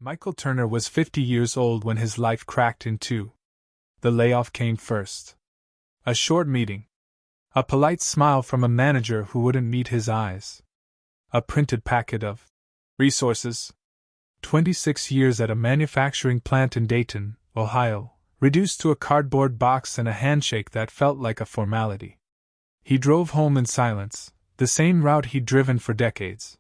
Michael Turner was 50 years old when his life cracked in two. The layoff came first. A short meeting. A polite smile from a manager who wouldn't meet his eyes. A printed packet of resources. 26 years at a manufacturing plant in Dayton, Ohio, reduced to a cardboard box and a handshake that felt like a formality. He drove home in silence, the same route he'd driven for decades,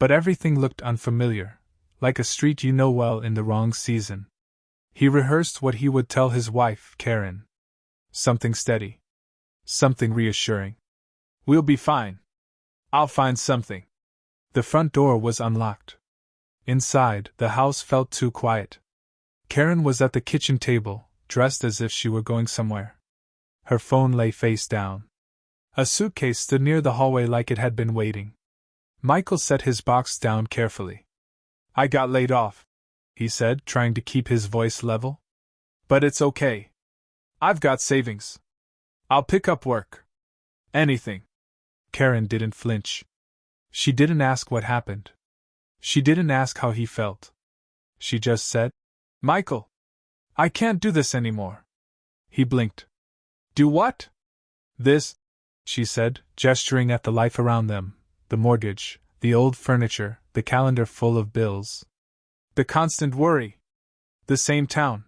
but everything looked unfamiliar, like a street you know well in the wrong season. He rehearsed what he would tell his wife, Karen. Something steady. Something reassuring. "We'll be fine. I'll find something." The front door was unlocked. Inside, the house felt too quiet. Karen was at the kitchen table, dressed as if she were going somewhere. Her phone lay face down. A suitcase stood near the hallway like it had been waiting. Michael set his box down carefully. "I got laid off," he said, trying to keep his voice level. "But it's okay. I've got savings. I'll pick up work. Anything." Karen didn't flinch. She didn't ask what happened. She didn't ask how he felt. She just said, "Michael, I can't do this anymore." He blinked. "Do what?" "This," she said, gesturing at the life around them, the mortgage, the old furniture, the calendar full of bills. The constant worry. The same town.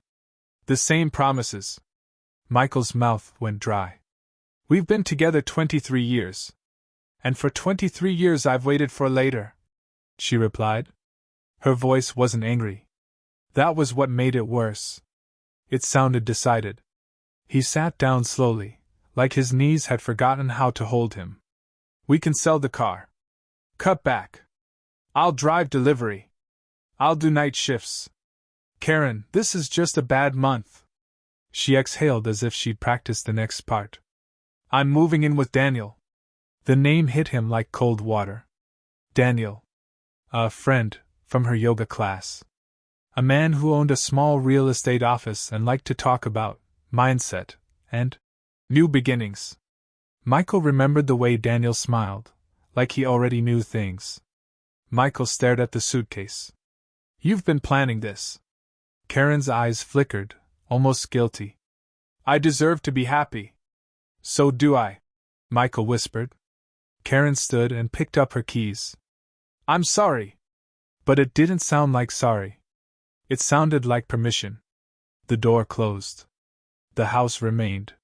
The same promises. Michael's mouth went dry. "We've been together 23 years. And for 23 years I've waited for later," she replied. Her voice wasn't angry. That was what made it worse. It sounded decided. He sat down slowly, like his knees had forgotten how to hold him. "We can sell the car. Cut back. I'll drive delivery. I'll do night shifts. Karen, this is just a bad month." She exhaled as if she'd practiced the next part. "I'm moving in with Daniel." The name hit him like cold water. Daniel. A friend from her yoga class. A man who owned a small real estate office and liked to talk about mindset and new beginnings. Michael remembered the way Daniel smiled, like he already knew things. Michael stared at the suitcase. "You've been planning this." Karen's eyes flickered, almost guilty. "I deserve to be happy." "So do I," Michael whispered. Karen stood and picked up her keys. "I'm sorry." But it didn't sound like sorry. It sounded like permission. The door closed. The house remained.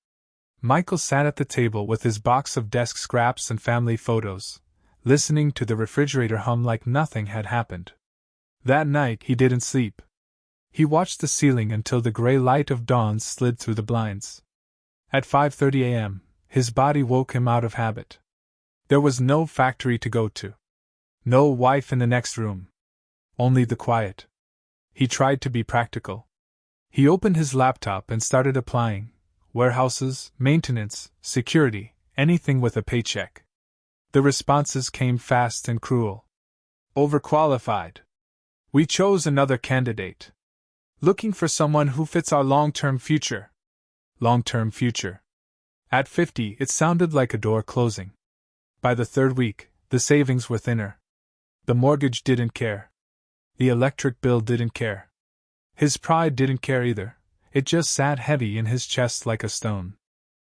Michael sat at the table with his box of desk scraps and family photos, listening to the refrigerator hum like nothing had happened. That night he didn't sleep. He watched the ceiling until the gray light of dawn slid through the blinds. At 5:30 a.m., his body woke him out of habit. There was no factory to go to. No wife in the next room. Only the quiet. He tried to be practical. He opened his laptop and started applying. Warehouses, maintenance, security, anything with a paycheck. The responses came fast and cruel. "Overqualified. We chose another candidate. Looking for someone who fits our long-term future." Long-term future. At 50, it sounded like a door closing. By the third week, the savings were thinner. The mortgage didn't care. The electric bill didn't care. His pride didn't care either. It just sat heavy in his chest like a stone.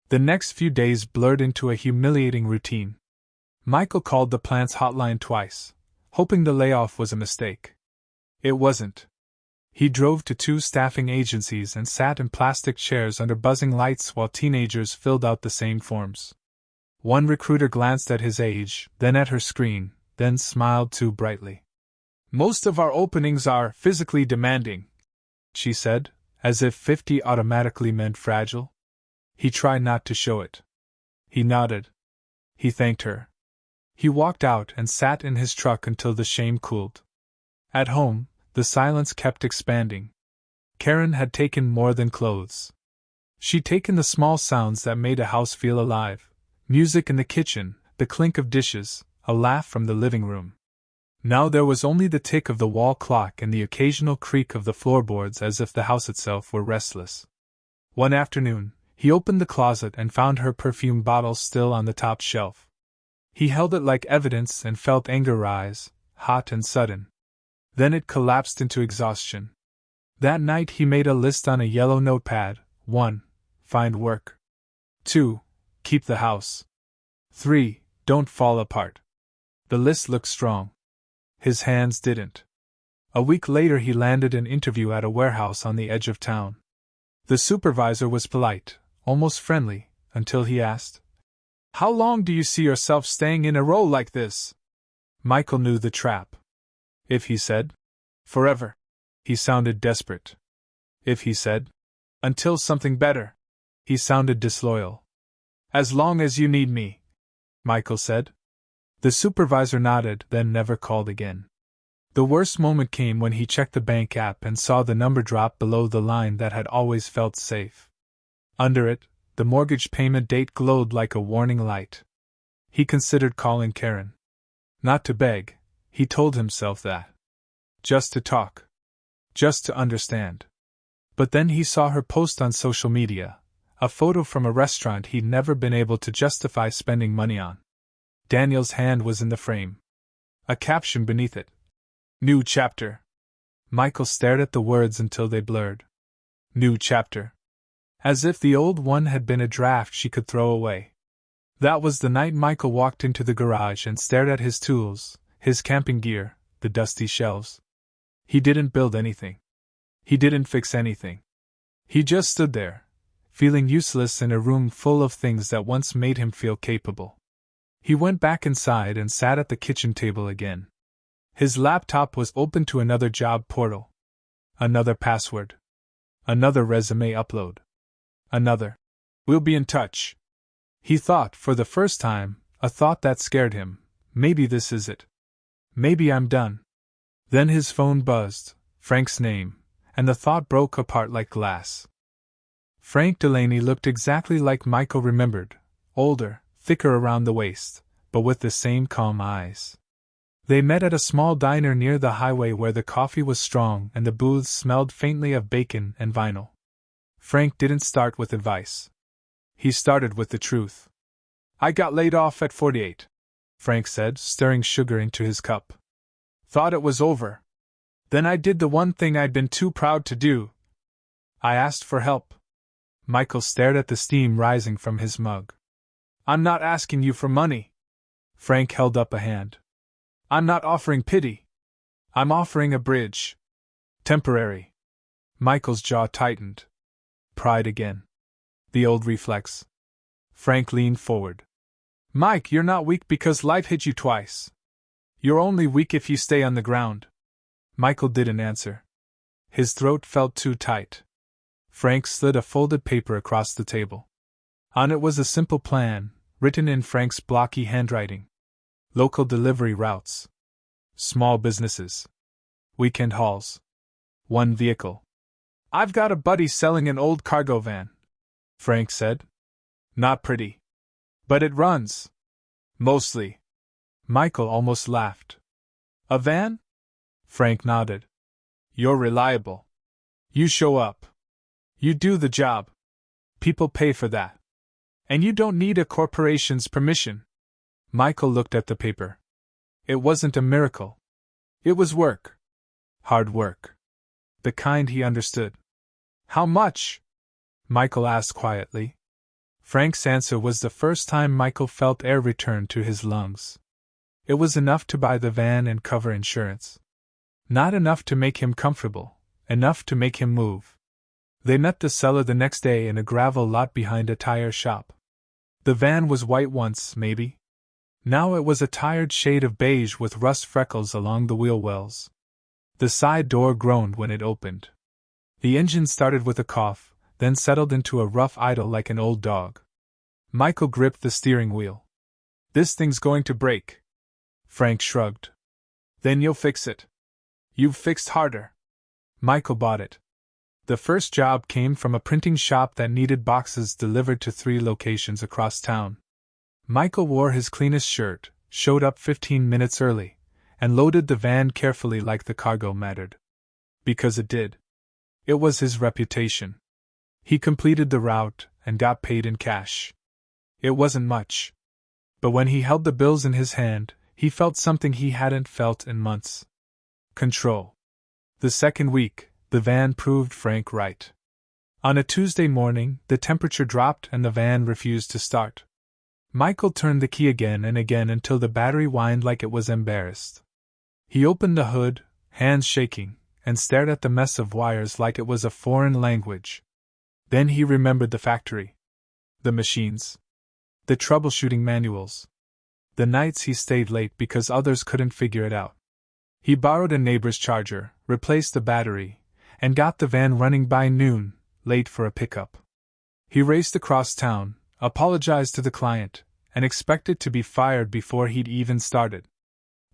The next few days blurred into a humiliating routine. Michael called the plant's hotline twice, hoping the layoff was a mistake. It wasn't. He drove to 2 staffing agencies and sat in plastic chairs under buzzing lights while teenagers filled out the same forms. One recruiter glanced at his age, then at her screen, then smiled too brightly. "Most of our openings are physically demanding," she said, as if 50 automatically meant fragile. He tried not to show it. He nodded. He thanked her. He walked out and sat in his truck until the shame cooled. At home, the silence kept expanding. Karen had taken more than clothes. She'd taken the small sounds that made a house feel alive: music in the kitchen, the clink of dishes, a laugh from the living room. Now there was only the tick of the wall clock and the occasional creak of the floorboards, as if the house itself were restless. One afternoon, he opened the closet and found her perfume bottle still on the top shelf. He held it like evidence and felt anger rise, hot and sudden. Then it collapsed into exhaustion. That night he made a list on a yellow notepad. 1. Find work. 2. Keep the house. 3. Don't fall apart. The list looked strong. His hands didn't. A week later he landed an interview at a warehouse on the edge of town. The supervisor was polite, almost friendly, until he asked, "How long do you see yourself staying in a role like this?" Michael knew the trap. If he said, "Forever," he sounded desperate. If he said, "Until something better," he sounded disloyal. "As long as you need me," Michael said. The supervisor nodded, then never called again. The worst moment came when he checked the bank app and saw the number drop below the line that had always felt safe. Under it, the mortgage payment date glowed like a warning light. He considered calling Karen. Not to beg, he told himself that. Just to talk. Just to understand. But then he saw her post on social media, a photo from a restaurant he'd never been able to justify spending money on. Daniel's hand was in the frame. A caption beneath it. New chapter. Michael stared at the words until they blurred. New chapter. As if the old one had been a draft she could throw away. That was the night Michael walked into the garage and stared at his tools, his camping gear, the dusty shelves. He didn't build anything. He didn't fix anything. He just stood there, feeling useless in a room full of things that once made him feel capable. He went back inside and sat at the kitchen table again. His laptop was open to another job portal. Another password. Another resume upload. Another. "We'll be in touch." He thought, for the first time, a thought that scared him. Maybe this is it. Maybe I'm done. Then his phone buzzed, Frank's name, and the thought broke apart like glass. Frank Delaney looked exactly like Michael remembered, older, thicker around the waist, but with the same calm eyes. They met at a small diner near the highway where the coffee was strong and the booths smelled faintly of bacon and vinyl. Frank didn't start with advice. He started with the truth. "I got laid off at 48, Frank said, stirring sugar into his cup. "Thought it was over. Then I did the one thing I'd been too proud to do. I asked for help." Michael stared at the steam rising from his mug. "I'm not asking you for money." Frank held up a hand. "I'm not offering pity. I'm offering a bridge. Temporary." Michael's jaw tightened. Pride again. The old reflex. Frank leaned forward. "Mike, you're not weak because life hit you twice. You're only weak if you stay on the ground." Michael didn't answer. His throat felt too tight. Frank slid a folded paper across the table. On it was a simple plan, written in Frank's blocky handwriting. Local delivery routes. Small businesses. Weekend hauls. One vehicle. "I've got a buddy selling an old cargo van," Frank said. "Not pretty. But it runs. Mostly." Michael almost laughed. "A van?" Frank nodded. "You're reliable. You show up. You do the job. People pay for that. And you don't need a corporation's permission." Michael looked at the paper. It wasn't a miracle. It was work. Hard work. The kind he understood. "How much?" Michael asked quietly. Frank's answer was the first time Michael felt air return to his lungs. It was enough to buy the van and cover insurance. Not enough to make him comfortable, enough to make him move. They met the seller the next day in a gravel lot behind a tire shop. The van was white once, maybe. Now it was a tired shade of beige with rust freckles along the wheel wells. The side door groaned when it opened. The engine started with a cough, then settled into a rough idle like an old dog. Michael gripped the steering wheel. "This thing's going to break." Frank shrugged. "Then you'll fix it. You've fixed harder." Michael bought it. The first job came from a printing shop that needed boxes delivered to 3 locations across town. Michael wore his cleanest shirt, showed up 15 minutes early, and loaded the van carefully like the cargo mattered. Because it did. It was his reputation. He completed the route and got paid in cash. It wasn't much. But when he held the bills in his hand, he felt something he hadn't felt in months. control. The second week, the van proved Frank right. On a Tuesday morning, the temperature dropped and the van refused to start. Michael turned the key again and again until the battery whined like it was embarrassed. He opened the hood, hands shaking, and stared at the mess of wires like it was a foreign language. Then he remembered the factory. The machines. The troubleshooting manuals. The nights he stayed late because others couldn't figure it out. He borrowed a neighbor's charger, replaced the battery, and got the van running by noon, late for a pickup. He raced across town, apologized to the client, and expected to be fired before he'd even started.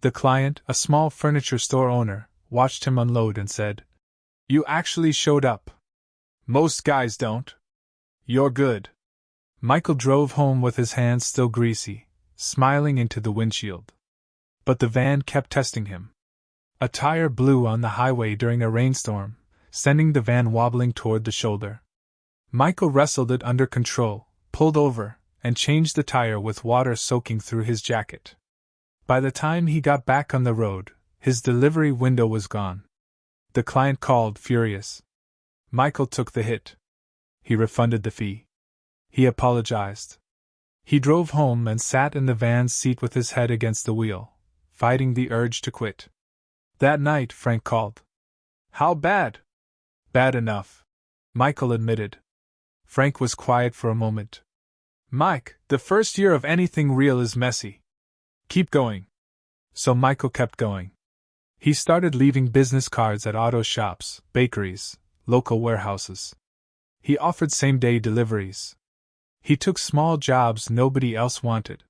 The client, a small furniture store owner, watched him unload and said, "You actually showed up. Most guys don't. You're good." Michael drove home with his hands still greasy, smiling into the windshield. But the van kept testing him. A tire blew on the highway during a rainstorm, sending the van wobbling toward the shoulder. Michael wrestled it under control, pulled over, and changed the tire with water soaking through his jacket. By the time he got back on the road, his delivery window was gone. The client called, furious. Michael took the hit. He refunded the fee. He apologized. He drove home and sat in the van's seat with his head against the wheel, fighting the urge to quit. That night, Frank called. "How bad?" "Bad enough," Michael admitted. Frank was quiet for a moment. "Mike, the first year of anything real is messy. Keep going." So Michael kept going. He started leaving business cards at auto shops, bakeries, local warehouses. He offered same-day deliveries. He took small jobs nobody else wanted.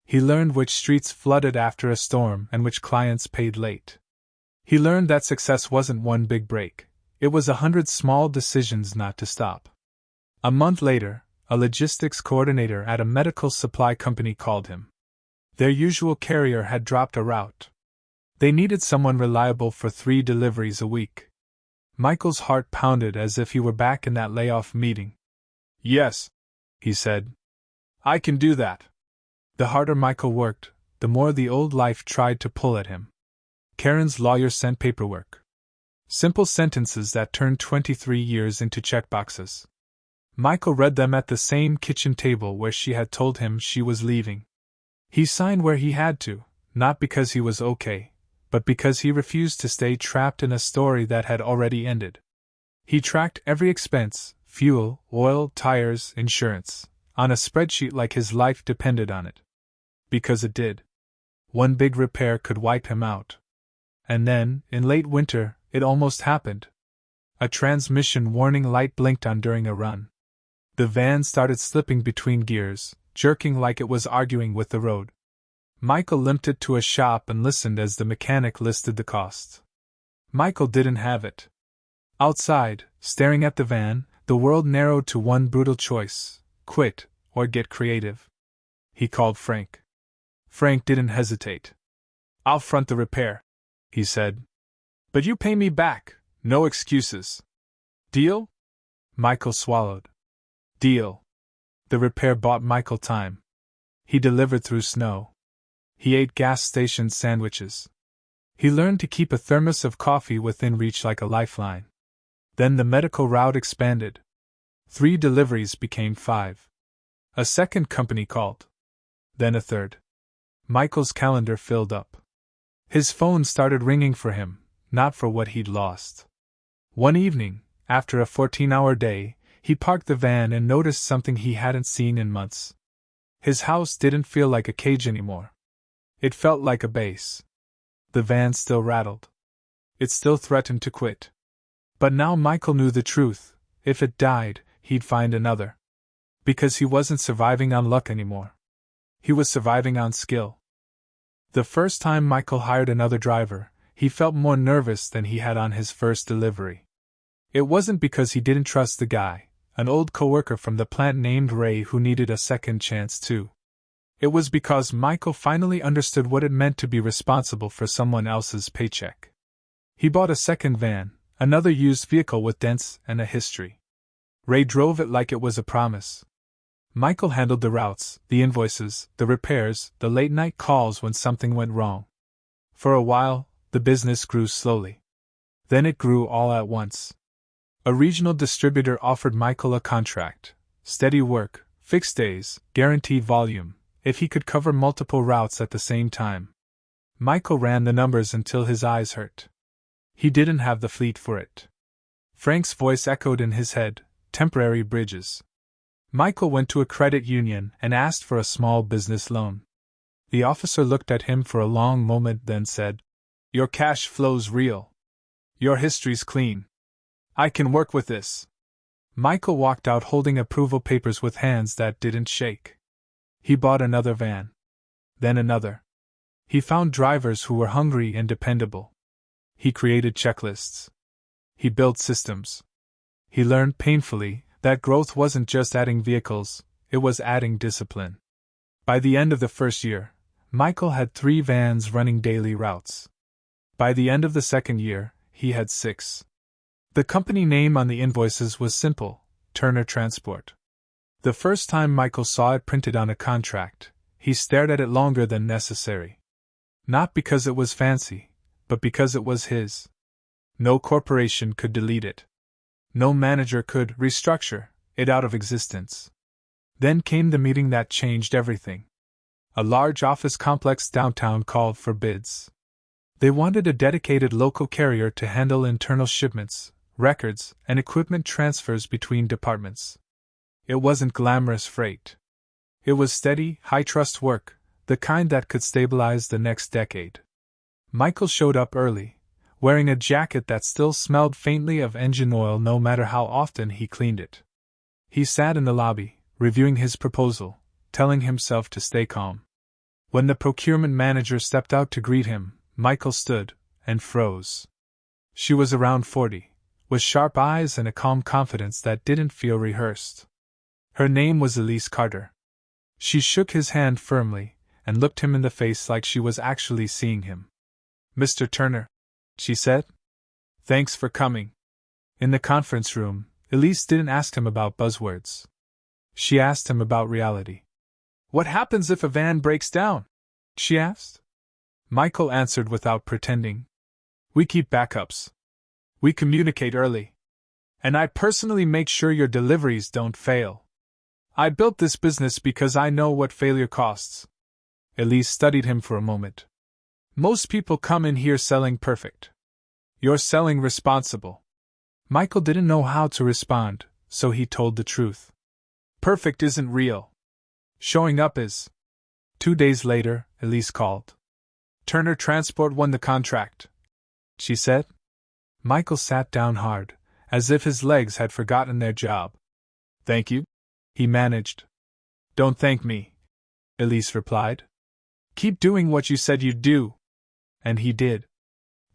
He learned which streets flooded after a storm and which clients paid late. He learned that success wasn't one big break, it was 100 small decisions not to stop. A month later, a logistics coordinator at a medical supply company called him. Their usual carrier had dropped a route. They needed someone reliable for 3 deliveries a week. Michael's heart pounded as if he were back in that layoff meeting. "Yes," he said. "I can do that." The harder Michael worked, the more the old life tried to pull at him. Karen's lawyer sent paperwork. Simple sentences that turned 23 years into checkboxes. Michael read them at the same kitchen table where she had told him she was leaving. He signed where he had to, not because he was okay, but because he refused to stay trapped in a story that had already ended. He tracked every expense, fuel, oil, tires, insurance, on a spreadsheet like his life depended on it. Because it did. One big repair could wipe him out. And then, in late winter, it almost happened. A transmission warning light blinked on during a run. The van started slipping between gears, jerking like it was arguing with the road. Michael limped it to a shop and listened as the mechanic listed the cost. Michael didn't have it. Outside, staring at the van, the world narrowed to one brutal choice: quit or get creative. He called Frank. Frank didn't hesitate. "I'll front the repair," he said. "But you pay me back, no excuses. Deal?" Michael swallowed. Deal. The repair bought Michael time. He delivered through snow. He ate gas station sandwiches. He learned to keep a thermos of coffee within reach like a lifeline. Then the medical route expanded. 3 deliveries became 5. A second company called. Then a third. Michael's calendar filled up. His phone started ringing for him, not for what he'd lost. One evening, after a 14-hour day, he parked the van and noticed something he hadn't seen in months. His house didn't feel like a cage anymore. It felt like a base. The van still rattled. It still threatened to quit. But now Michael knew the truth: if it died, he'd find another. Because he wasn't surviving on luck anymore. He was surviving on skill. The first time Michael hired another driver, he felt more nervous than he had on his first delivery. It wasn't because he didn't trust the guy, an old coworker from the plant named Ray who needed a second chance too. It was because Michael finally understood what it meant to be responsible for someone else's paycheck. He bought a second van, another used vehicle with dents and a history. Ray drove it like it was a promise. Michael handled the routes, the invoices, the repairs, the late-night calls when something went wrong. For a while, The business grew slowly. Then it grew all at once. A regional distributor offered Michael a contract: steady work, fixed days, guaranteed volume, if he could cover multiple routes at the same time. Michael ran the numbers until his eyes hurt. He didn't have the fleet for it. Frank's voice echoed in his head: temporary bridges. Michael went to a credit union and asked for a small business loan. The officer looked at him for a long moment, then said, "Your cash flow's real. Your history's clean. I can work with this." Michael walked out holding approval papers with hands that didn't shake. He bought another van. Then another. He found drivers who were hungry and dependable. He created checklists. He built systems. He learned painfully that growth wasn't just adding vehicles, it was adding discipline. By the end of the first year, Michael had 3 vans running daily routes. By the end of the second year, he had 6. The company name on the invoices was simple: Turner Transport. The first time Michael saw it printed on a contract, he stared at it longer than necessary. Not because it was fancy, but because it was his. No corporation could delete it. No manager could restructure it out of existence. Then came the meeting that changed everything. A large office complex downtown called for bids. They wanted a dedicated local carrier to handle internal shipments, records, and equipment transfers between departments. It wasn't glamorous freight. It was steady, high-trust work, the kind that could stabilize the next decade. Michael showed up early, wearing a jacket that still smelled faintly of engine oil no matter how often he cleaned it. He sat in the lobby, reviewing his proposal, telling himself to stay calm. When the procurement manager stepped out to greet him, Michael stood and froze. She was around 40, with sharp eyes and a calm confidence that didn't feel rehearsed. Her name was Elise Carter. She shook his hand firmly and looked him in the face like she was actually seeing him. "Mr. Turner," she said. "Thanks for coming." In the conference room, Elise didn't ask him about buzzwords. She asked him about reality. "What happens if a van breaks down?" she asked. Michael answered without pretending. "We keep backups. We communicate early. And I personally make sure your deliveries don't fail. I built this business because I know what failure costs." Elise studied him for a moment. "Most people come in here selling perfect. You're selling responsible." Michael didn't know how to respond, so he told the truth. "Perfect isn't real. Showing up is." 2 days later, Elise called. "Turner Transport won the contract," she said. Michael sat down hard, as if his legs had forgotten their job. "Thank you," he managed. "Don't thank me," Elise replied. "Keep doing what you said you'd do." And he did.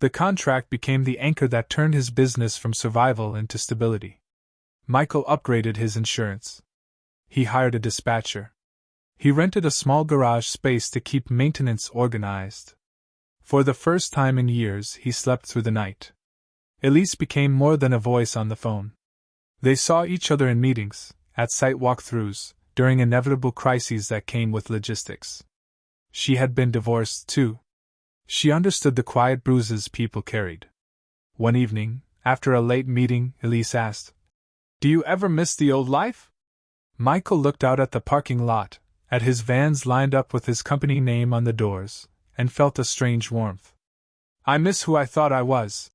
The contract became the anchor that turned his business from survival into stability. Michael upgraded his insurance. He hired a dispatcher. He rented a small garage space to keep maintenance organized. For the first time in years, he slept through the night. Elise became more than a voice on the phone. They saw each other in meetings, at site walkthroughs, during inevitable crises that came with logistics. She had been divorced, too. She understood the quiet bruises people carried. One evening, after a late meeting, Elise asked, "Do you ever miss the old life?" Michael looked out at the parking lot, at his vans lined up with his company name on the doors, and felt a strange warmth. "I miss who I thought I was,"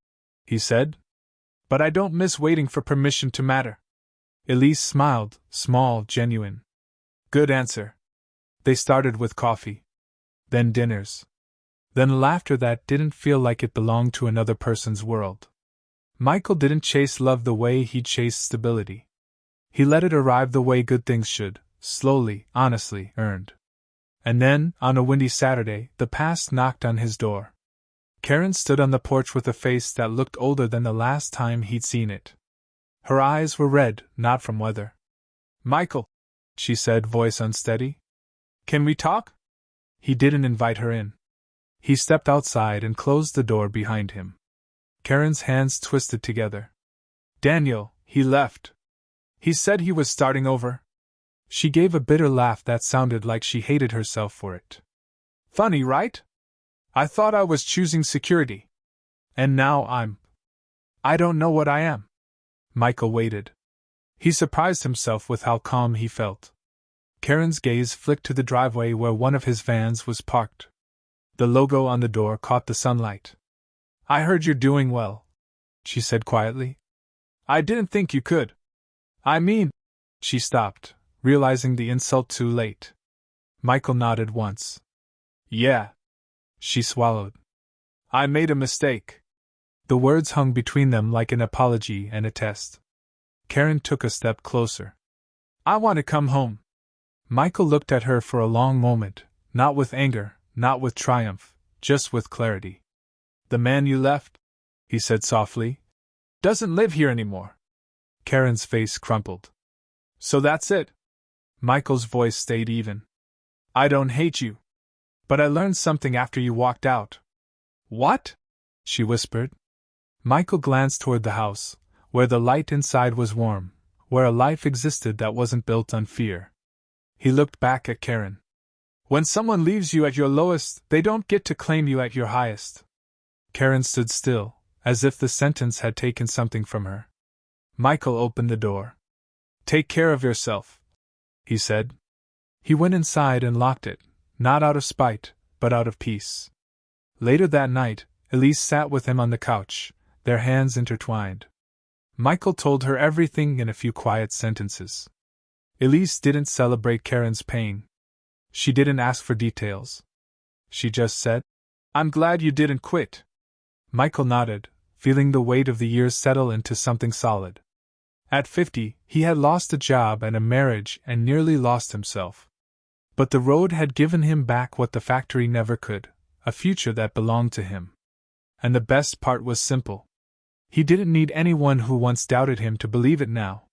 he said. "But I don't miss waiting for permission to matter." Elise smiled, small, genuine. "Good answer." They started with coffee. Then dinners. Then laughter that didn't feel like it belonged to another person's world. Michael didn't chase love the way he chased stability. He let it arrive the way good things should, slowly, honestly, earned. And then, on a windy Saturday, the past knocked on his door. Karen stood on the porch with a face that looked older than the last time he'd seen it. Her eyes were red, not from weather. "Michael," she said, voice unsteady. "Can we talk?" He didn't invite her in. He stepped outside and closed the door behind him. Karen's hands twisted together. "Daniel, he left. He said he was starting over." She gave a bitter laugh that sounded like she hated herself for it. "Funny, right? I thought I was choosing security." And now I don't know what I am. Michael waited. He surprised himself with how calm he felt. Karen's gaze flicked to the driveway where one of his vans was parked. The logo on the door caught the sunlight. I heard you're doing well, she said quietly. I didn't think you could. I mean, she stopped, realizing the insult too late. Michael nodded once. Yeah. She swallowed. I made a mistake. The words hung between them like an apology and a test. Karen took a step closer. I want to come home. Michael looked at her for a long moment, not with anger, not with triumph, just with clarity. The man you left, he said softly, doesn't live here anymore. Karen's face crumpled. So that's it? Michael's voice stayed even. I don't hate you. But I learned something after you walked out. What? She whispered. Michael glanced toward the house, where the light inside was warm, where a life existed that wasn't built on fear. He looked back at Karen. When someone leaves you at your lowest, they don't get to claim you at your highest. Karen stood still, as if the sentence had taken something from her. Michael opened the door. Take care of yourself, he said. He went inside and locked it, not out of spite, but out of peace. Later that night, Elise sat with him on the couch, their hands intertwined. Michael told her everything in a few quiet sentences. Elise didn't celebrate Karen's pain. She didn't ask for details. She just said, I'm glad you didn't quit. Michael nodded, feeling the weight of the years settle into something solid. At 50, he had lost a job and a marriage and nearly lost himself. But the road had given him back what the factory never could, a future that belonged to him. And the best part was simple. He didn't need anyone who once doubted him to believe it now.